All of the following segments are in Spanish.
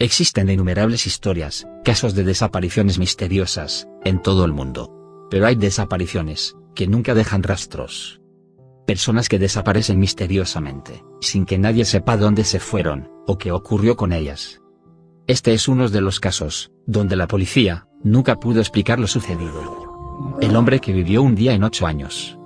Existen innumerables historias, casos de desapariciones misteriosas, en todo el mundo. Pero hay desapariciones, que nunca dejan rastros. Personas que desaparecen misteriosamente, sin que nadie sepa dónde se fueron, o qué ocurrió con ellas. Este es uno de los casos, donde la policía, nunca pudo explicar lo sucedido. El hombre que vivió un día en 8 años.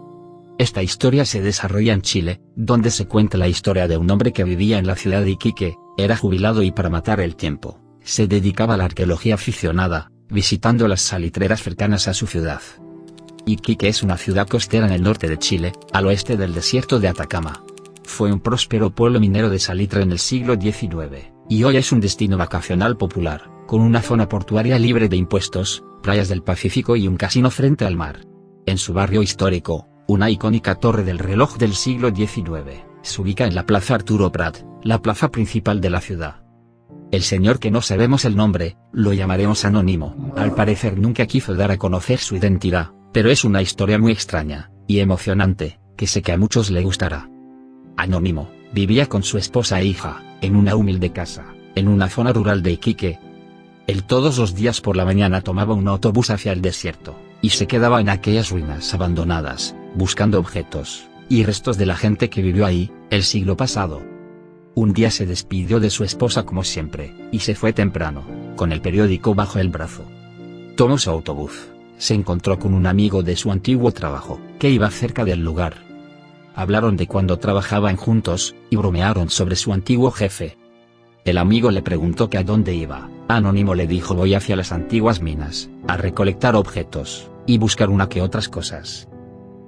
Esta historia se desarrolla en Chile, donde se cuenta la historia de un hombre que vivía en la ciudad de Iquique, era jubilado y para matar el tiempo, se dedicaba a la arqueología aficionada, visitando las salitreras cercanas a su ciudad. Iquique es una ciudad costera en el norte de Chile, al oeste del desierto de Atacama. Fue un próspero pueblo minero de salitre en el siglo XIX, y hoy es un destino vacacional popular, con una zona portuaria libre de impuestos, playas del Pacífico y un casino frente al mar. En su barrio histórico, una icónica torre del reloj del siglo XIX, se ubica en la Plaza Arturo Prat, la plaza principal de la ciudad. El señor que no sabemos el nombre, lo llamaremos Anónimo, al parecer nunca quiso dar a conocer su identidad, pero es una historia muy extraña, y emocionante, que sé que a muchos le gustará. Anónimo, vivía con su esposa e hija, en una humilde casa, en una zona rural de Iquique. Él todos los días por la mañana tomaba un autobús hacia el desierto, y se quedaba en aquellas ruinas abandonadas, buscando objetos, y restos de la gente que vivió ahí, el siglo pasado. Un día se despidió de su esposa como siempre, y se fue temprano, con el periódico bajo el brazo. Tomó su autobús, se encontró con un amigo de su antiguo trabajo, que iba cerca del lugar. Hablaron de cuando trabajaban juntos, y bromearon sobre su antiguo jefe. El amigo le preguntó que a dónde iba. Anónimo le dijo: voy hacia las antiguas minas, a recolectar objetos, y buscar una que otras cosas.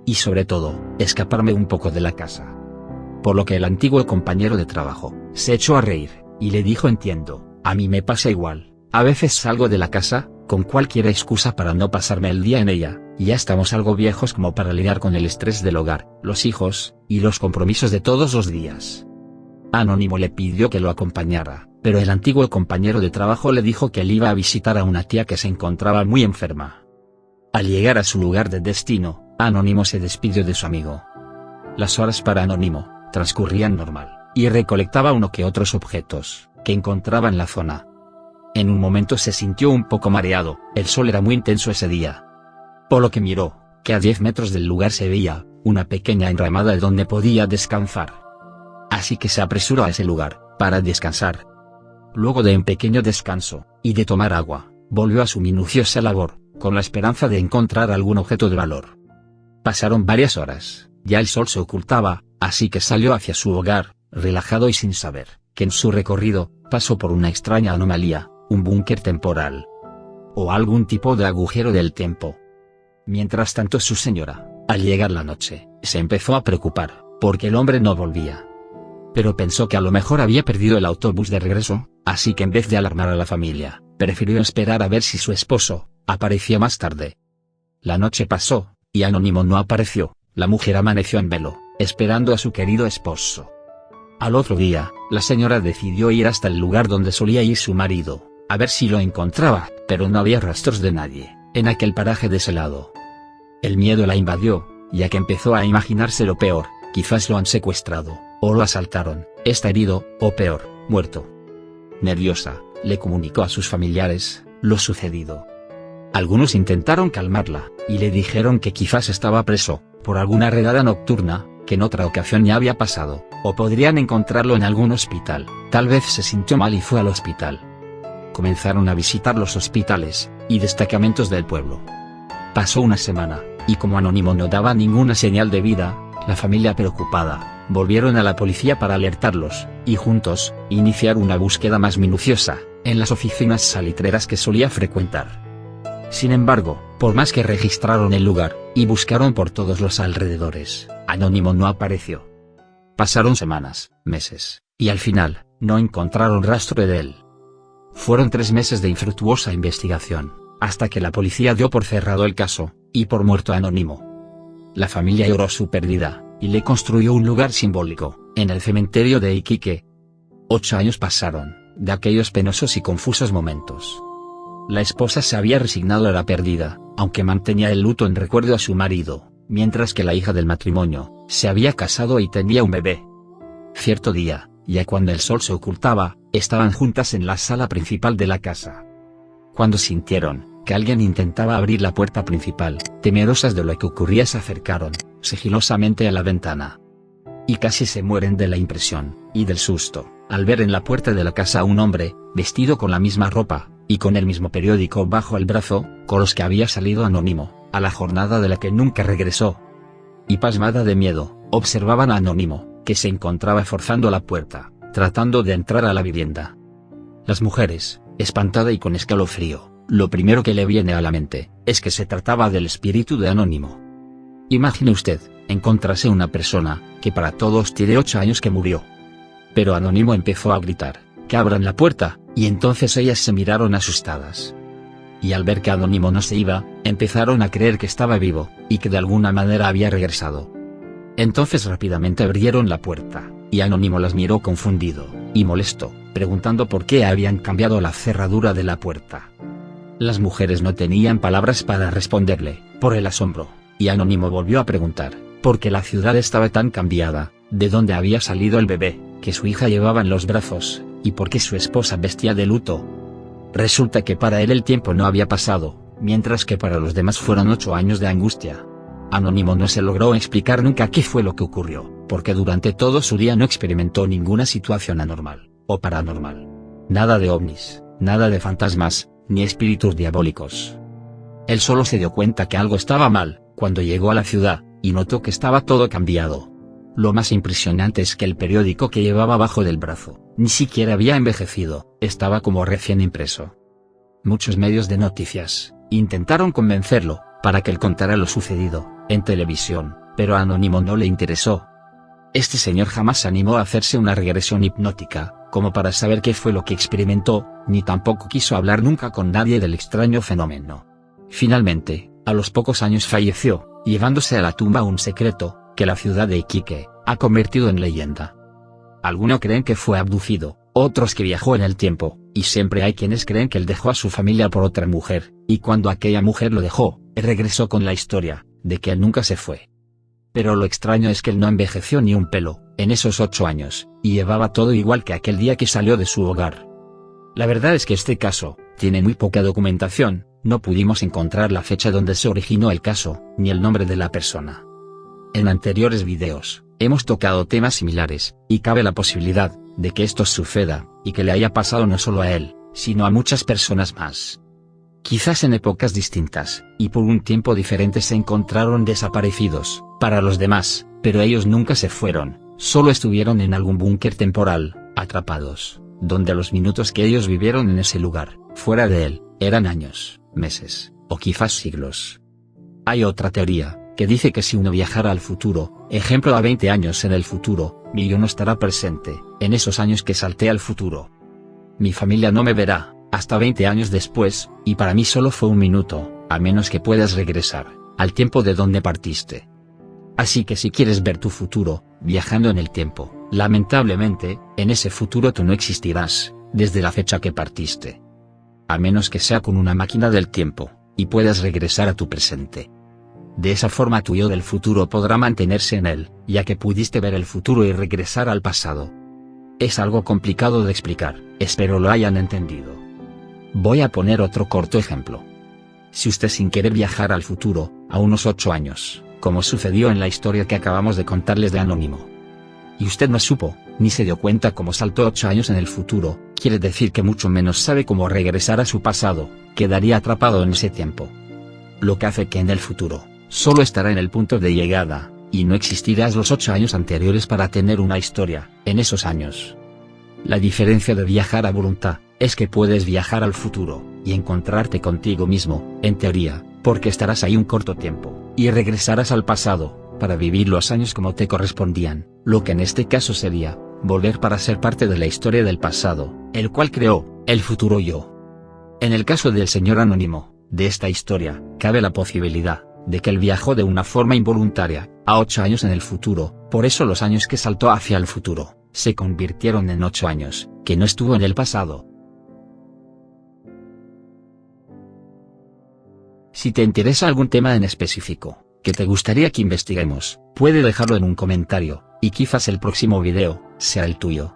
Y sobre todo, escaparme un poco de la casa. Por lo que el antiguo compañero de trabajo, se echó a reír, y le dijo: entiendo, a mí me pasa igual, a veces salgo de la casa, con cualquier excusa para no pasarme el día en ella, y ya estamos algo viejos como para lidiar con el estrés del hogar, los hijos, y los compromisos de todos los días. Anónimo le pidió que lo acompañara, pero el antiguo compañero de trabajo le dijo que él iba a visitar a una tía que se encontraba muy enferma. Al llegar a su lugar de destino, Anónimo se despidió de su amigo. Las horas para Anónimo transcurrían normal, y recolectaba uno que otros objetos que encontraba en la zona. En un momento se sintió un poco mareado, el sol era muy intenso ese día. Por lo que miró, que a 10 metros del lugar se veía una pequeña enramada donde podía descansar. Así que se apresuró a ese lugar, para descansar. Luego de un pequeño descanso, y de tomar agua, volvió a su minuciosa labor, con la esperanza de encontrar algún objeto de valor. Pasaron varias horas, ya el sol se ocultaba, así que salió hacia su hogar, relajado y sin saber, que en su recorrido, pasó por una extraña anomalía, un búnker temporal. O algún tipo de agujero del tiempo. Mientras tanto su señora, al llegar la noche, se empezó a preocupar, porque el hombre no volvía. Pero pensó que a lo mejor había perdido el autobús de regreso, así que en vez de alarmar a la familia, prefirió esperar a ver si su esposo aparecía más tarde. La noche pasó, y Anónimo no apareció. La mujer amaneció en velo, esperando a su querido esposo. Al otro día, la señora decidió ir hasta el lugar donde solía ir su marido, a ver si lo encontraba, pero no había rastros de nadie, en aquel paraje desolado. El miedo la invadió, ya que empezó a imaginarse lo peor: quizás lo han secuestrado, o lo asaltaron, está herido, o peor, muerto. Nerviosa, le comunicó a sus familiares lo sucedido. Algunos intentaron calmarla, y le dijeron que quizás estaba preso por alguna redada nocturna, que en otra ocasión ya había pasado, o podrían encontrarlo en algún hospital. Tal vez se sintió mal y fue al hospital. Comenzaron a visitar los hospitales y destacamentos del pueblo. Pasó una semana, y como Anónimo no daba ninguna señal de vida, la familia preocupada, volvieron a la policía para alertarlos, y juntos, iniciar una búsqueda más minuciosa, en las oficinas salitreras que solía frecuentar. Sin embargo, por más que registraron el lugar, y buscaron por todos los alrededores, Anónimo no apareció. Pasaron semanas, meses, y al final, no encontraron rastro de él. Fueron 3 meses de infructuosa investigación, hasta que la policía dio por cerrado el caso, y por muerto a Anónimo. La familia lloró su pérdida, y le construyó un lugar simbólico, en el cementerio de Iquique. 8 años pasaron, de aquellos penosos y confusos momentos. La esposa se había resignado a la pérdida, aunque mantenía el luto en recuerdo a su marido, mientras que la hija del matrimonio se había casado y tenía un bebé. Cierto día, ya cuando el sol se ocultaba, estaban juntas en la sala principal de la casa. Cuando sintieron que alguien intentaba abrir la puerta principal, temerosas de lo que ocurría se acercaron sigilosamente a la ventana. Y casi se mueren de la impresión y del susto al ver en la puerta de la casa a un hombre, vestido con la misma ropa, y con el mismo periódico bajo el brazo, con los que había salido Anónimo, a la jornada de la que nunca regresó. Y pasmada de miedo, observaban a Anónimo, que se encontraba forzando la puerta, tratando de entrar a la vivienda. Las mujeres, espantada y con escalofrío, lo primero que le viene a la mente, es que se trataba del espíritu de Anónimo. Imagine usted, encontrarse una persona, que para todos tiene 8 años que murió. Pero Anónimo empezó a gritar, que abran la puerta, y entonces ellas se miraron asustadas. Y al ver que Anónimo no se iba, empezaron a creer que estaba vivo, y que de alguna manera había regresado. Entonces rápidamente abrieron la puerta, y Anónimo las miró confundido y molesto, preguntando por qué habían cambiado la cerradura de la puerta. Las mujeres no tenían palabras para responderle, por el asombro, y Anónimo volvió a preguntar, por qué la ciudad estaba tan cambiada, de dónde había salido el bebé que su hija llevaba en los brazos, y por qué su esposa vestía de luto. Resulta que para él el tiempo no había pasado, mientras que para los demás fueron 8 años de angustia. Anónimo no se logró explicar nunca qué fue lo que ocurrió, porque durante todo su día no experimentó ninguna situación anormal, o paranormal. Nada de ovnis, nada de fantasmas, ni espíritus diabólicos. Él solo se dio cuenta que algo estaba mal, cuando llegó a la ciudad, y notó que estaba todo cambiado. Lo más impresionante es que el periódico que llevaba bajo del brazo, ni siquiera había envejecido, estaba como recién impreso. Muchos medios de noticias intentaron convencerlo, para que él contara lo sucedido, en televisión, pero a Anónimo no le interesó. Este señor jamás se animó a hacerse una regresión hipnótica, como para saber qué fue lo que experimentó, ni tampoco quiso hablar nunca con nadie del extraño fenómeno. Finalmente, a los pocos años falleció, llevándose a la tumba un secreto, que la ciudad de Iquique ha convertido en leyenda. Algunos creen que fue abducido, otros que viajó en el tiempo, y siempre hay quienes creen que él dejó a su familia por otra mujer, y cuando aquella mujer lo dejó, él regresó con la historia, de que él nunca se fue. Pero lo extraño es que él no envejeció ni un pelo, en esos 8 años, y llevaba todo igual que aquel día que salió de su hogar. La verdad es que este caso tiene muy poca documentación, no pudimos encontrar la fecha donde se originó el caso, ni el nombre de la persona. En anteriores videos, hemos tocado temas similares, y cabe la posibilidad de que esto suceda, y que le haya pasado no solo a él, sino a muchas personas más. Quizás en épocas distintas, y por un tiempo diferente se encontraron desaparecidos, para los demás, pero ellos nunca se fueron, solo estuvieron en algún búnker temporal, atrapados, donde los minutos que ellos vivieron en ese lugar, fuera de él, eran años, meses, o quizás siglos. Hay otra teoría, que dice que si uno viajara al futuro, ejemplo a 20 años en el futuro, mi yo no estará presente, en esos años que salté al futuro. Mi familia no me verá, hasta 20 años después, y para mí solo fue un minuto, a menos que puedas regresar, al tiempo de donde partiste. Así que si quieres ver tu futuro, viajando en el tiempo, lamentablemente, en ese futuro tú no existirás, desde la fecha que partiste. A menos que sea con una máquina del tiempo, y puedas regresar a tu presente. De esa forma tu yo del futuro podrá mantenerse en él, ya que pudiste ver el futuro y regresar al pasado. Es algo complicado de explicar, espero lo hayan entendido. Voy a poner otro corto ejemplo. Si usted sin querer viajar al futuro, a unos 8 años, como sucedió en la historia que acabamos de contarles de Anónimo, y usted no supo, ni se dio cuenta cómo saltó 8 años en el futuro, quiere decir que mucho menos sabe cómo regresar a su pasado, quedaría atrapado en ese tiempo. Lo que hace que en el futuro, solo estará en el punto de llegada, y no existirás los 8 años anteriores para tener una historia, en esos años. La diferencia de viajar a voluntad, es que puedes viajar al futuro, y encontrarte contigo mismo, en teoría, porque estarás ahí un corto tiempo, y regresarás al pasado, para vivir los años como te correspondían, lo que en este caso sería, volver para ser parte de la historia del pasado, el cual creó, el futuro yo. En el caso del señor Anónimo, de esta historia, cabe la posibilidad, de que él viajó de una forma involuntaria, a 8 años en el futuro, por eso los años que saltó hacia el futuro, se convirtieron en 8 años, que no estuvo en el pasado. Si te interesa algún tema en específico, que te gustaría que investiguemos, puede dejarlo en un comentario, y quizás el próximo video, sea el tuyo.